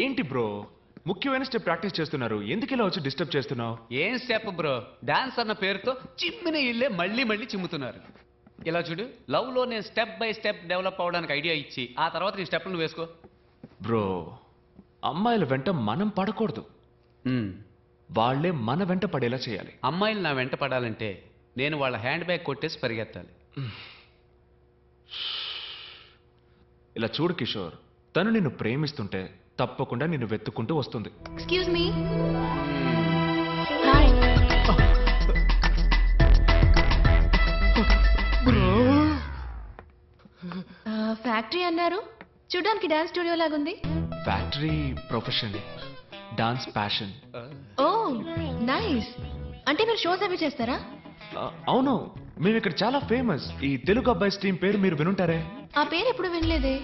ఏంటి బ్రో, ముఖ్యమైన step practice చేస్తున్నారు, ఎందుకు ఇలా వచ్చి డిస్టర్బ్ చేస్తున్నావు? ఏం స్టెప్ బ్రో, డాన్స్ అన్న పేరుతో చిమ్మిన ఇల్లే మళ్ళీ మళ్ళీ చిమ్ముతున్నారు. ఇలా చూడు, లవ్ లో నేను స్టెప్ బై స్టెప్ డెవలప్ అవడానికి ఐడియా ఇచ్చి ఆ తర్వాత నీ స్టెప్లు వేసుకో. బ్రో, అమ్మాయిల వెంట మనం పడకూడదు, వాళ్ళే మన వెంట పడేలా చేయాలి. అమ్మాయిలు నా వెంట పడాలంటే నేను వాళ్ళ హ్యాండ్ బ్యాగ్ కొట్టేసి పరిగెత్తాలి. ఇలా చూడు కిషోర్, తను నిన్ను ప్రేమిస్తుంటే తప్పకుండా నిన్ను వెతుక్కుంటూ వస్తుంది. Excuse me. హాయ్. ఫ్యాక్టరీ అన్నారు, చూడడానికి డాన్స్ స్టూడియో లాగుంది. Factory profession, dance passion. Oh nice. అంటే మీరు షోస్ అవి చేస్తారా? అవును, మేము ఇక్కడ చాలా ఫేమస్. ఈ తెలుగు అబ్బాయి టీం పేరు మీరు వినుంటారే. ఆ పేరు ఎప్పుడు వినలేదే.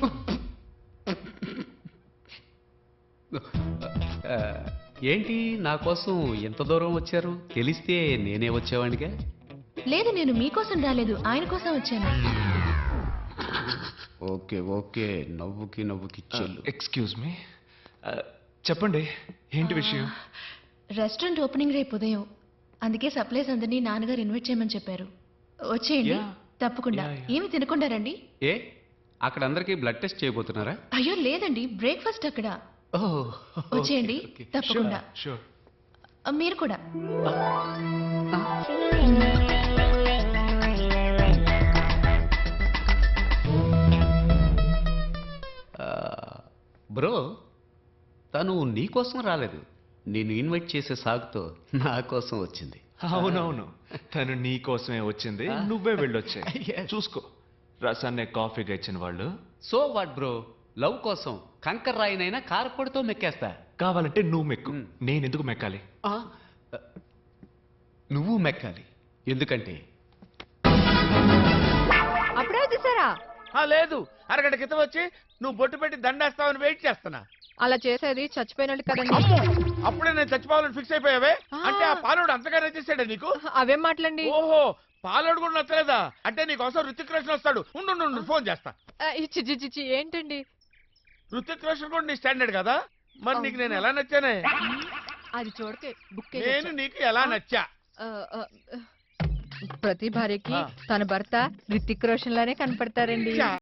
ఏంటి నా కోసం ఎంత దూరం వచ్చారు? తెలిస్తే నేనే వచ్చేవాడిగా. లేదు, నేను మీకోసం రాలేదు, ఆయన కోసం వచ్చాను. ఓకే ఓకే, నవ్వుకి చెల్లు. ఎక్స్క్యూజ్ మీ, చెప్పండి ఏంటి విషయం? రెస్టారెంట్ ఓపెనింగ్ రేపు ఉదయం, అందుకే సప్లైస్ అందరినీ నాన్నగారు ఇన్వైట్ చేయమని చెప్పారు. వచ్చేయండి. తప్పకుండా. ఏమి తినకుండా రండి. ఏ, అక్కడ అందరికీ బ్లడ్ టెస్ట్ చేయబోతున్నారా? అయ్యో లేదండి, బ్రేక్ఫాస్ట్ అక్కడ. వచ్చేయండి తప్పకుండా. మీరు కూడా. బ్రో, తను నీ కోసం రాలేదు, నేను ఇన్వైట్ చేసే సాగుతో నా కోసం వచ్చింది. అవునవును, తను నీ కోసమే వచ్చింది, నువ్వే వెళ్ళొచ్చే. చూసుకో, రసాన్నే కాఫీగా ఇచ్చిన వాళ్ళు. సో వాట్ బ్రో, లవ్ కోసం కంకర్ రాయినైనా కారపొడితో మెక్కేస్తా. కావాలంటే నువ్వు మెక్కు, నేను ఎందుకు మెక్కాలి? నువ్వు మెక్కాలి, ఎందుకంటే అప్పుడే వచ్చేసారా? లేదు, అరగంట క్రితం వచ్చి నువ్వు బొట్టు పెట్టి దండేస్తావని వెయిట్ చేస్తున్నా. అలా చేసేది చచ్చిపోయినట్టు కదండి. అప్పుడే నేను చచ్చిపోవాలని ఫిక్స్ అయిపోయావే. అంటే ఆ పాలోడు అంతగా నచ్చేసాడా నీకు? అవేం మాటలండి? ఓహో, పాలోడు కూడా నచ్చలేదా? అంటే నీకోసం రుతిక్ రోషన్ వస్తాడు, ఉండు ఫోన్ చేస్తా. చిచి ఏంటండి? రుతిక్ రోషన్ కూడా నీ స్టాండర్డ్ కదా, మరి నీకు నేను ఎలా నచ్చానే? అది చూడకే బుక్. నేను నీకు ఎలా నచ్చా? ప్రతి భార్యకి తన భర్త రితిక్ రోషన్ లానే కనపడతారండి.